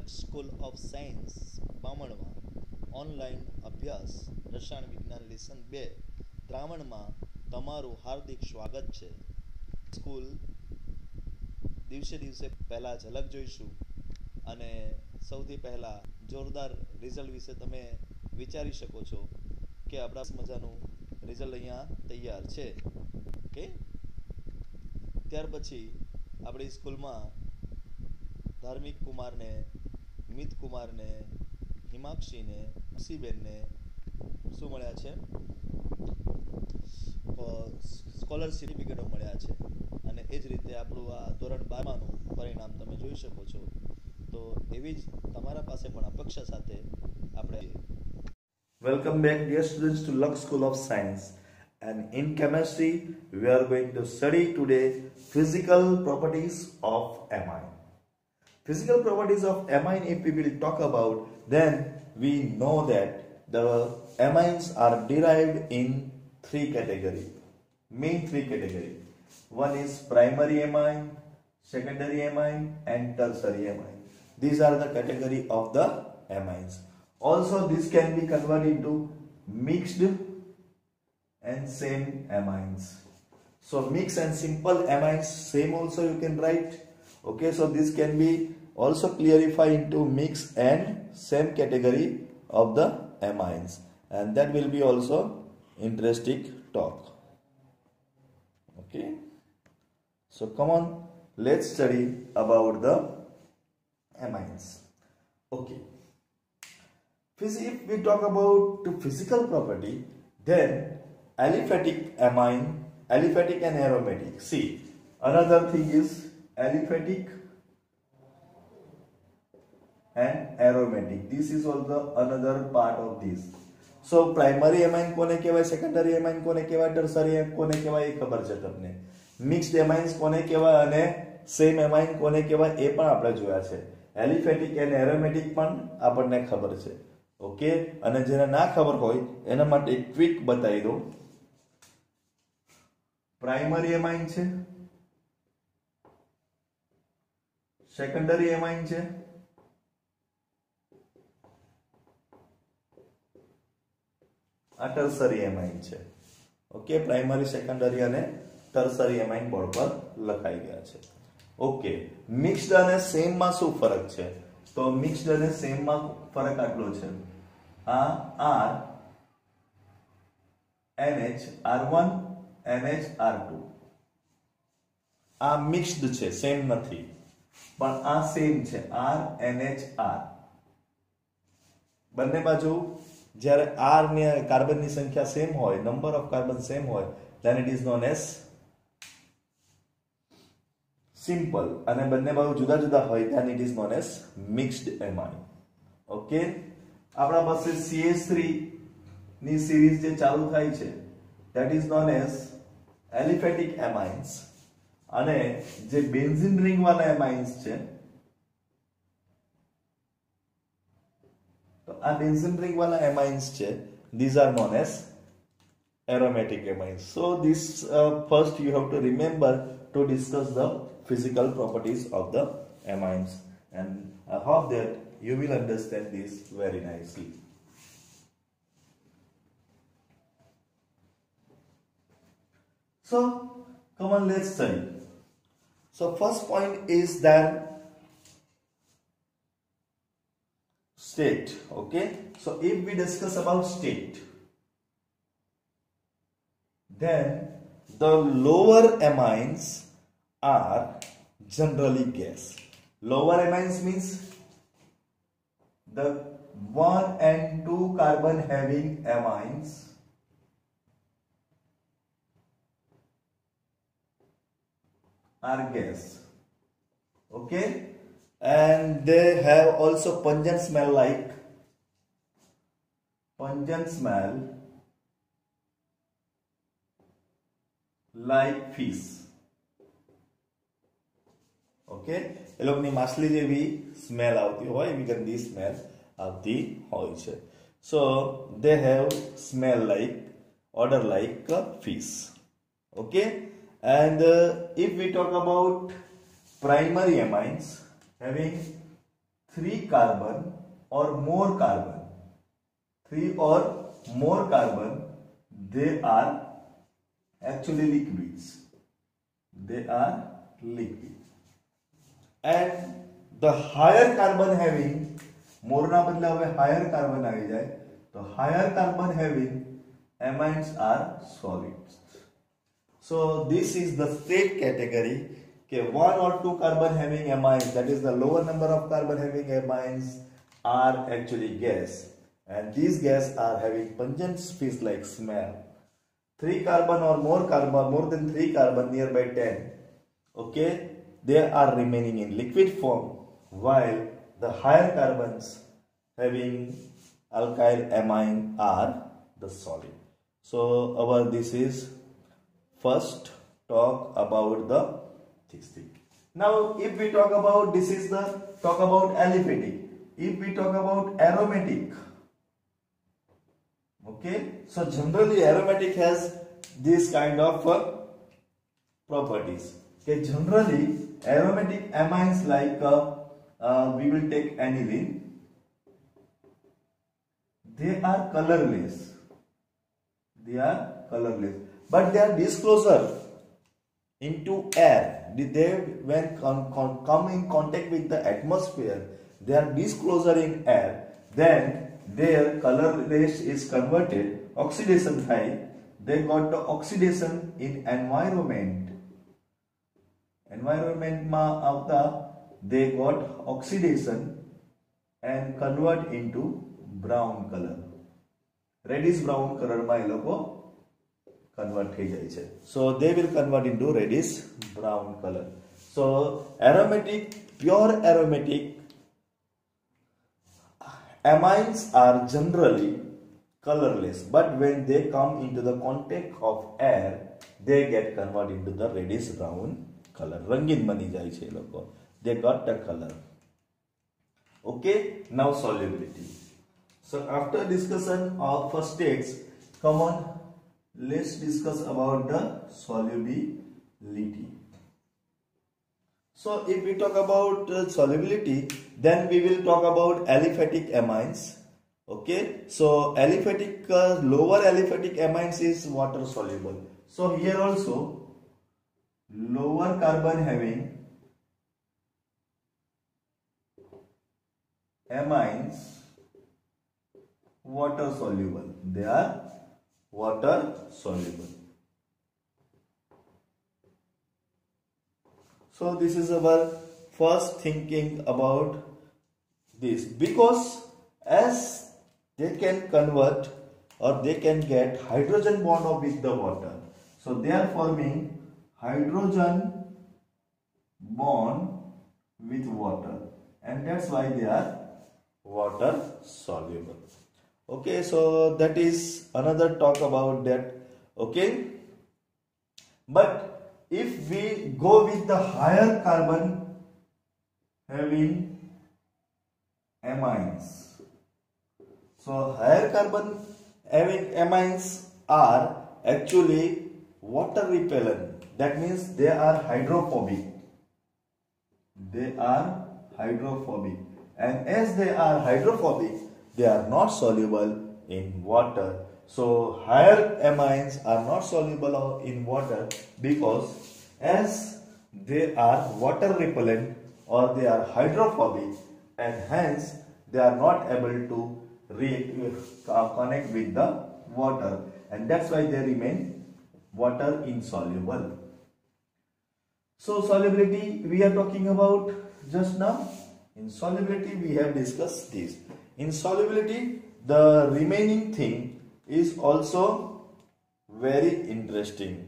લક્ષ school of science બામણમાં online અભ્યાસ રસાયણ વિજ્ઞાન લેસન 2 દ્રાવણમાં તમારું હાર્દિક સ્વાગત છે. સ્કૂલ દિવસે દિવસે પહેલાં ઝલક જોઈશું અને સૌથી પહેલાં જોરદાર રિઝલ્ટ વિશે તમે વિચારી શકો છો કે આપણા મજાનું રિઝલ્ટ અહીંયા તૈયાર છે. ઓકે, ત્યાર પછી આપણી સ્કૂલમાં ધાર્મિક કુમારને, મિત કુમારને, હિમાક્ષીને, ખુશીબેનને શું મળ્યા છે? સ્કોલરશિપ સર્ટિફિકેટો મળ્યા છે અને એ જ રીતે આપણું આ ધોરણ 12નું પરિણામ તમે જોઈ શકો છો. તો એવી જ તમારા પાસે પણ અપેક્ષા સાથે આપણે Welcome back, dear students, to Lux School of Science. And in chemistry, we are going to study today physical properties of amine. Physical properties of amine, if we will talk about, then we know that the amines are derived in three categories, main three categories. One is primary amine, secondary amine, and tertiary amine. These are the category of the amines. Also, this can be converted into mixed and same amines. So, mixed and simple amines, same also you can write. Okay, so this can be also clarified into mixed and same category of the amines, and that will be also interesting talk. Okay, so come on, let's study about the amines. Okay. If we talk about the physical property, then aliphatic amine, aliphatic and aromatic. See, another thing is aliphatic and aromatic. This is also another part of this. So primary amine કોને કહેવાય, secondary amine કોને કહેવાય, tertiary amine કોને કહેવાય એ ખબર છે તમને. Mixed amines કોને કહેવાય અને same amine કોને કહેવાય એ પણ આપણે જોયા છે. Aliphatic and aromatic પણ આપણને ખબર છે. ઓકે, અને જેને ના ખબર હોય એના માટે ક્વિક બતાવી દઉં. પ્રાઇમરી એમાઇન છે, સેકન્ડરી એમાઇન છે, આ ટર્સરી એમાઇન છે. ઓકે, પ્રાઇમરી, સેકન્ડરી અને ટર્સરી એમાઇન બોર્ડ પર લખાઈ ગયા છે. ઓકે, મિક્સ્ડ અને સેમ માં શું ફરક છે? તો મિક્સ્ડ અને સેમ માં ફરક આટલો છે. આ R NH R1 NH R2 આ મિક્સ્ડ છે, સેમ નથી, પણ આ સેમ છે, R NH R. બંને બાજુ જ્યારે R ની કાર્બનની સંખ્યા સેમ હોય, નંબર ઓફ કાર્બન સેમ હોય, then it is known as simple, અને બંને બાજુ જુદા જુદા હોય then it is known as mixed amine. Okay, આપણા પાસે CH3 ની સિરીઝ જે ચાલુ થાય છે that is known as aliphatic amines, અને જે બેન્ઝીન રિંગ વાળા amines છે તો આ બેન્ઝીન રિંગ વાળા amines છે, these are known as aromatic amines. So this first you have to remember to discuss the physical properties of the amines, and I hope that you will understand this very nicely. So come on, let's study. So first point is that state. Okay, so if we discuss about state, then the lower amines are generally gas. Lower amines means the 1 and 2 carbon having amines are gas. Okay, and they have also pungent smell like fish. Okay, એ લોકોની માછલી જેવી smell આવતી હોય, એવી ગંદી smell આવતી હોય છે. So they have smell like, odor like fish. Okay, and if we talk about primary amines having 3 carbon or more carbon, 3 or more carbon, they are actually liquids. They are liquid. And the higher carbon having, more ના બદલે હવે higher carbon આવી જાય, તો higher carbon having amines are solids. So this is the state category. Okay, 1 or 2 carbon having amines, that is the lower number of carbon having amines, are actually gas, and these gas are having pungent fish like smell. 3 carbon or more carbon, more than 3 carbon, nearby 10, okay, they are remaining in liquid form, while the higher carbons having alkyl amine are the solid. So our this is first talk about the this thing. Now if we talk about, this is the talk about aliphatic. If we talk about aromatic, okay, so generally aromatic has this kind of properties. Okay, generally aromatic amines like we will take aniline, they are colorless. They are colorless, but they are disclosure into air. They when come in contact with the atmosphere, they are disclosure in air. Then their colorless is converted, oxidation થાય. They got the oxidation in environment. Environment માં આવતા they got oxidation and convert into brown color. Reddish brown color માં એ લોકો convert થઈ જાય છે. So they will convert into reddish brown color. So aromatic, pure aromatic amines are generally colorless, but when they come into the contact of air, they get converted into the reddish brown color. રંગીન બની જાય છે એ લોકો. They got the color. Okay, now solubility. So after discussion of first states, come on, let's discuss about the solubility. So if we talk about solubility, then we will talk about aliphatic amines. Okay, so aliphatic lower aliphatic amines is water soluble. So here also lower carbon having amines water soluble. They are water soluble. So this is our first thinking about this, because as they can convert or they can get hydrogen bond with the water, so they are forming hydrogen bond with water, and that's why they are water soluble. Okay, so that is another talk about that. Okay, but if we go with the higher carbon having amines, so higher carbon having amines are actually water repellent. That means they are hydrophobic. They are hydrophobic, and as they are hydrophobic, they are not soluble in water. So higher amines are not soluble in water because as they are water repellent or they are hydrophobic, and hence they are not able to connect with the water, and that's why they remain water insoluble. So solubility we are talking about just now. In solubility we have discussed this. In solubility the remaining thing is also very interesting.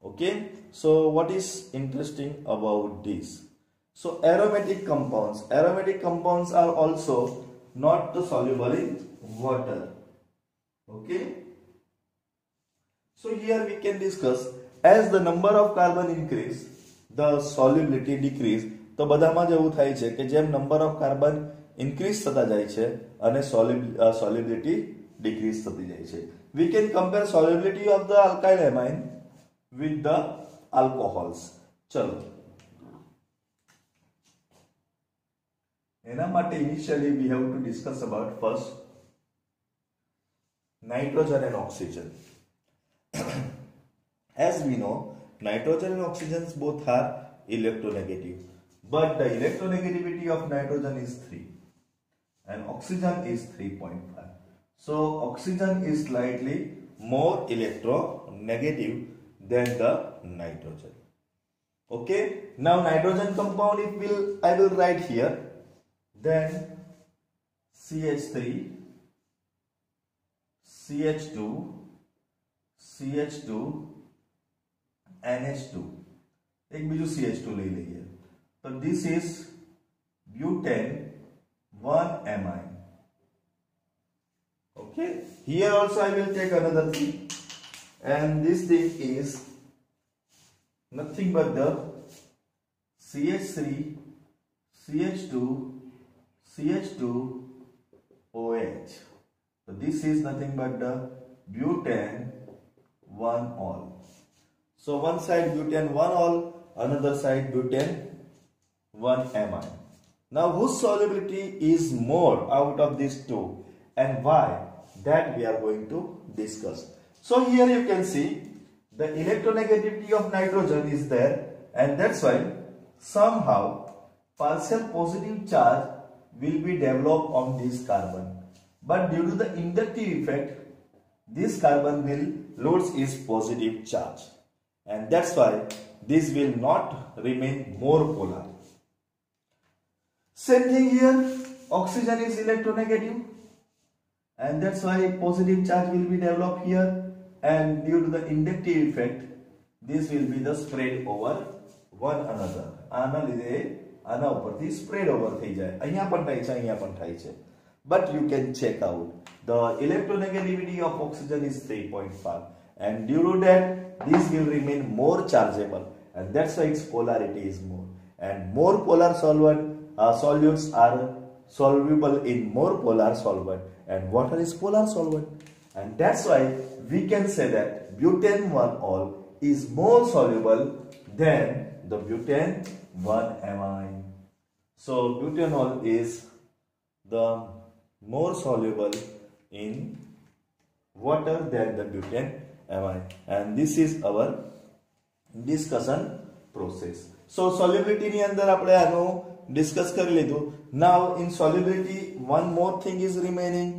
Okay, so what is interesting about this? So aromatic compounds are also not soluble in water. Okay, so here we can discuss, as the number of carbon increase, the solubility decrease. તો બધામાં જ એવું થાય છે કે જેમ number of carbon increase થતા જાય છે અને solubility decrease થતી જાય છે. We can compare solubility of the alkyl amine with the alcohols. ચલો, એના માટે initially we have to discuss about first nitrogen and oxygen. As we know, nitrogen and oxygen both are electronegative, but the electronegativity of nitrogen is 3 and oxygen is 3.5. So oxygen is slightly more electronegative than the nitrogen. Okay, now nitrogen compound I will write here. Then CH3, CH2, CH2, NH2. एक Biju CH2 ले लीजिए. तो this is butane 1-amine. Okay, here also I will take another thing, and this thing is nothing but the CH3, CH2, CH2OH. So this is nothing but the butane 1-ol. So one side butane 1-ol, another side butane 1-amine. Now whose solubility is more out of these two and why? That we are going to discuss. So here you can see the electronegativity of nitrogen is there, and that's why somehow partial positive charge will be developed on this carbon, but due to the inductive effect this carbon will lose its positive charge, and that's why this will not remain more polar. Same thing here, oxygen is electronegative, and that's why positive charge will be developed here, and due to the inductive effect this will be the spread over one another. આના લીધે આના ઉપરથી spread over થઈ જાય. અહીંયા પણ થાય છે, અહીંયા પણ થાય છે. But you can check out the electronegativity of oxygen is 3.5, and due to that this will remain more chargeable, and that's why its polarity is more, and more polar solutes are soluble in more polar solvent, and water is polar solvent, and that's why we can say that butane 1-ol is more soluble than the butane 1-amine. So butanol is the more soluble in water than the butane amine, and this is our discussion process. So solubility ની અંદર આપણે આનો discuss કરી લીધું. Now in solubility one more thing is remaining,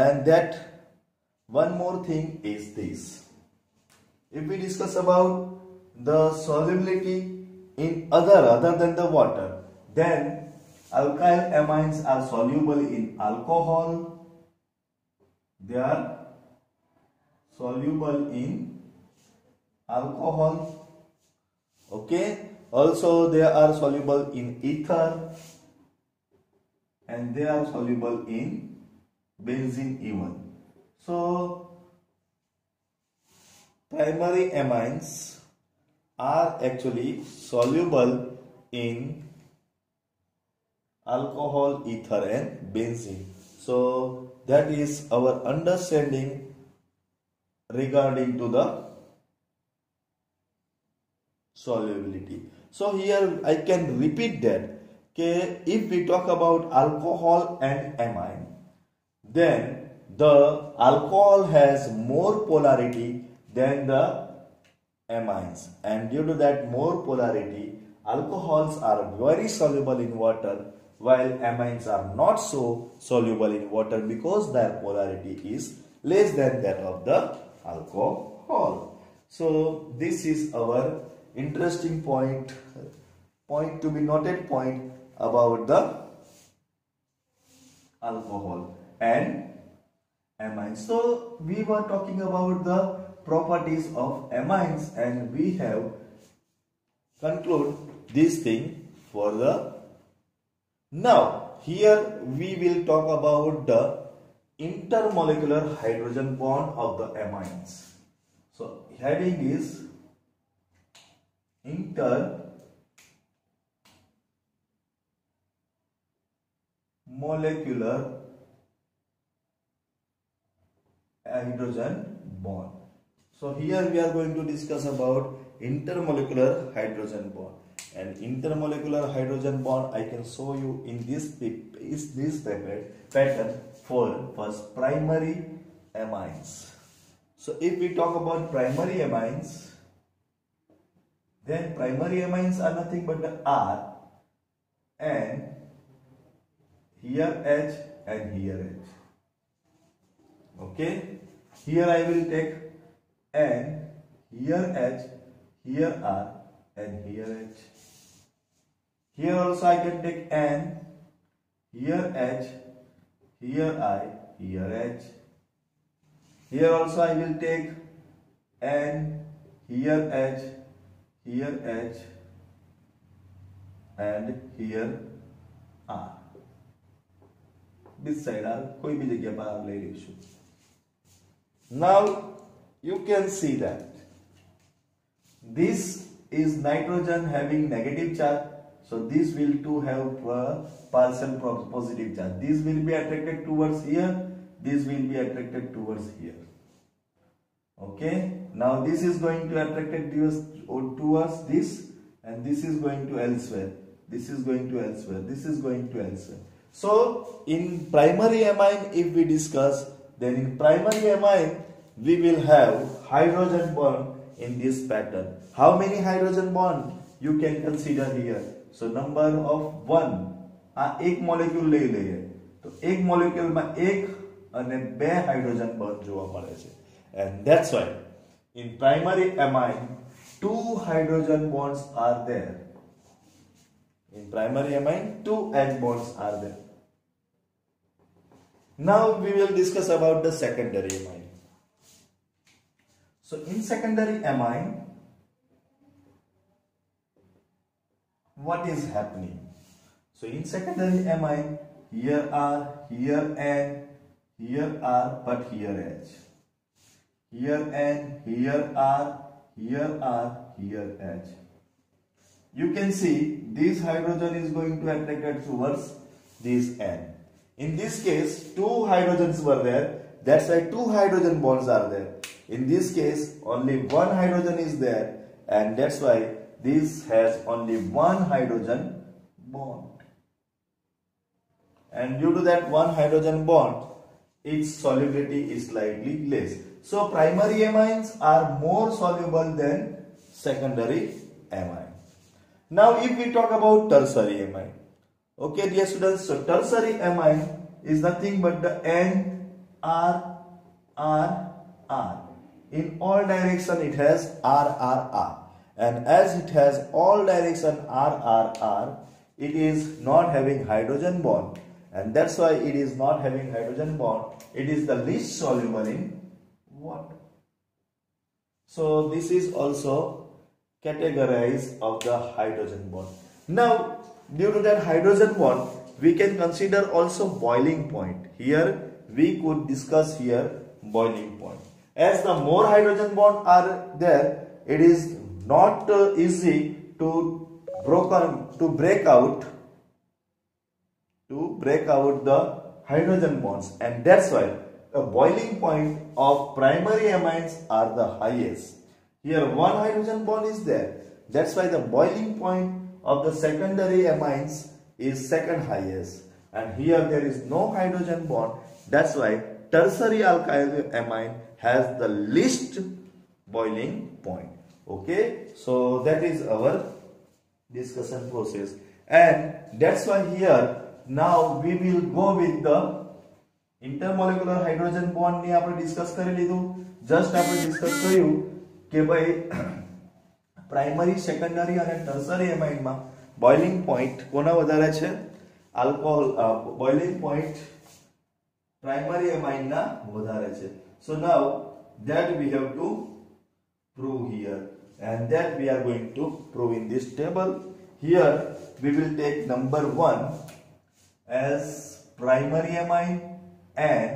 and that one more thing is this. If we discuss about the solubility in other than the water, then alkyl amines are soluble in alcohol. They are soluble in alcohol. Okay, also they are soluble in ether, and they are soluble in benzene even. So primary amines are actually soluble in alcohol, ether and benzene. So that is our understanding regarding to the solubility. So here I can repeat that if we talk about alcohol and amine, then the alcohol has more polarity than the amines, and due to that more polarity alcohols are very soluble in water, while amines are not so soluble in water because their polarity is less than that of the alcohol. So this is our interesting point to be noted point about the alcohol and amines. So we were talking about the properties of amines, and we have conclude this thing for the now. Here we will talk about the intermolecular hydrogen bond of the amines. So heading is intermolecular hydrogen bond. So here we are going to discuss about intermolecular hydrogen bond. And intermolecular hydrogen bond I can show you in this pattern for first primary amines. So if we talk about primary amines, then primary amines are nothing but the R, and here H and here H. Okay, here I will take N, here H, here R, and here H. Here also I can take N, here H, here I, here H. Here also I will take N, here H, here H, and here R. This side R, कोई भी जगह पर R ले लीजिए. Now you can see that this is nitrogen having negative charge, so this will too have partial positive charge. This will be attracted towards here, this will be attracted towards here. Okay, now this is going to attracted towards this, and this is going to elsewhere, this is going to elsewhere, this is going to elsewhere. So in primary amine if we discuss, then in primary amine we will have hydrogen bond in this pattern. How many hydrogen bond you can consider here? So number of 1. આ એક molecule લઈ લઈએ તો એક મોલેક્યુલમાં એક અને બે hydrogen bond જોવા મળે છે. And that's why in primary amine 2 hydrogen bonds are there. In primary amine 2 H bonds are there. Now we will discuss about the secondary amine. So in secondary amine, what is happening? So in secondary amine, here R, here N, here R, but here H. Here N, here R, here R, here H. You can see this hydrogen is going to attract towards this N. In this case, 2 hydrogens were there. That's why 2 hydrogen bonds are there. In this case, only 1 hydrogen is there, and that's why this has only 1 hydrogen bond. And due to that 1 hydrogen bond, its solubility is slightly less. So primary amines are more soluble than secondary amine. Now if we talk about tertiary amine, okay dear students, so tertiary amine is nothing but the N, R, R, R. In all direction it has R, R, R. And as it has all direction R, R, R, it is not having hydrogen bond. And that's why it is not having hydrogen bond. It is the least soluble in water. So this is also categorized of the hydrogen bond. Now due to that hydrogen bond, we can consider also boiling point. Here we could discuss here boiling point. As the more hydrogen bond are there, it is not easy to break out the hydrogen bonds, and that's why the boiling point of primary amines are the highest. Here 1 hydrogen bond is there. That's why the boiling point of the secondary amines is second highest, and here there is no hydrogen bond. That's why tertiary alkyl amine has the least boiling point. Okay, so that is our discussion process, and that's why here now we will go with the intermolecular hydrogen bond ને આપણે discuss કરી લીધું. Just આપણે discuss કર્યું કે ભાઈ primary, secondary અને tertiary એમાઇનમાં boiling point કોના વધારે છે? આલ્કોહોલ બોઇલિંગ પોઈન્ટ પ્રાઇમરી એમાઇનના વધારે છે. So now that we have to prove here, and that we are going to prove in this table. Here we will take number 1 as primary amine and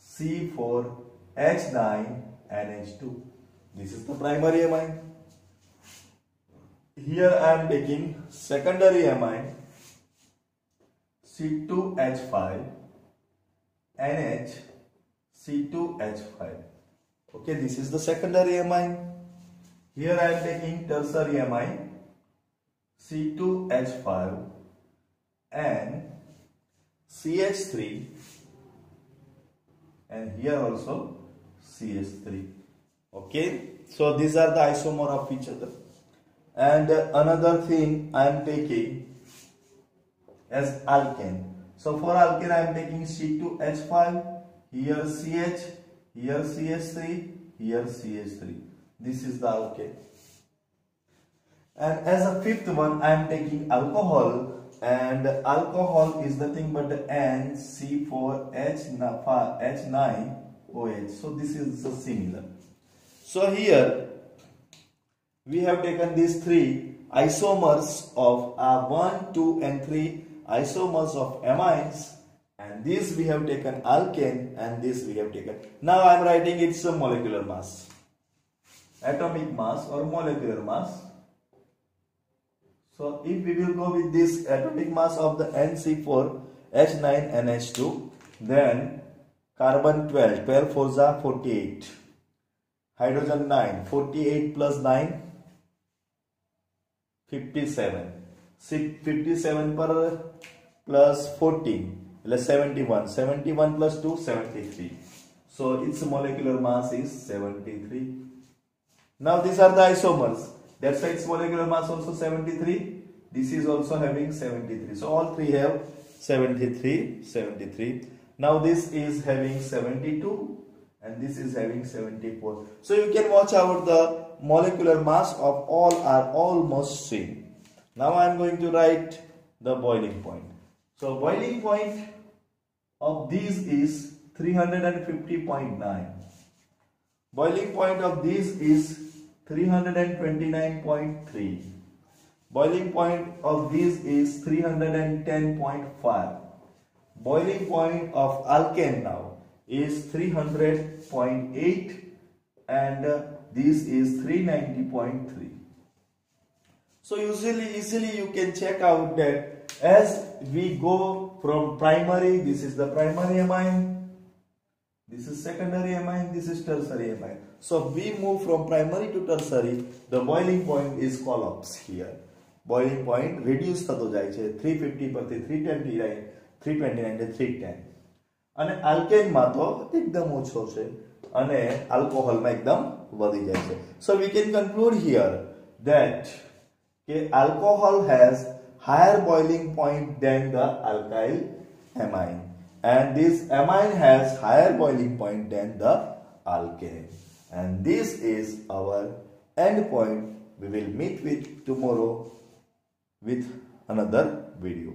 C4H9NH2. This is the primary amine. Here I am taking secondary amine C2H5NH C2H5. Okay, this is the secondary amine. Here I am taking tertiary amine C2H5 and CH3, and here also CH3. Okay, so these are the isomer of each other. And another thing I am taking as alkane. So for alkane I am taking C2H5, here CH, here CH3, here CH3. This is the alkane. And as a fifth one I am taking alcohol, and alcohol is nothing but NC4H9OH. So this is similar. So here we have taken these three isomers of 1, 2 and 3 isomers of amines, and this we have taken alkane, and this we have taken. Now I am writing its molecular mass, atomic mass or molecular mass. So if we will go with this atomic mass of the NC4H9NH2, then carbon 12, 12 4 are 48, hydrogen 9, 48 plus 9, 57, 57 per plus 14, 71, 71 plus 2, 73. So its molecular mass is 73. Now these are the isomers. That's why its molecular mass also 73. This is also having 73. So all three have 73, 73. Now this is having 72 and this is having 74. So you can watch out the molecular mass of all are almost same. Now I am going to write the boiling point. So boiling point of these is 350.9. Boiling point of these is 329.3. Boiling point of these is 310.5. Boiling point of alkane now is 300.8 and this is 390.3. So easily you can check out that as we go from primary, this is the primary amine, this is secondary amine, this is tertiary amine. So we move from primary to tertiary, the boiling point is collapse here. Boiling point reduce થતો જાય છે 350 પરથી 329 329 ને 310. અને alkane માં તો એકદમ ઓછો છે અને alcohol માં એકદમ વધી જાય છે. So we can conclude here that alcohol has higher boiling point than the alkyl amine, and this amine has higher boiling point than the alkane. And this is our end point. We will meet with tomorrow with another video.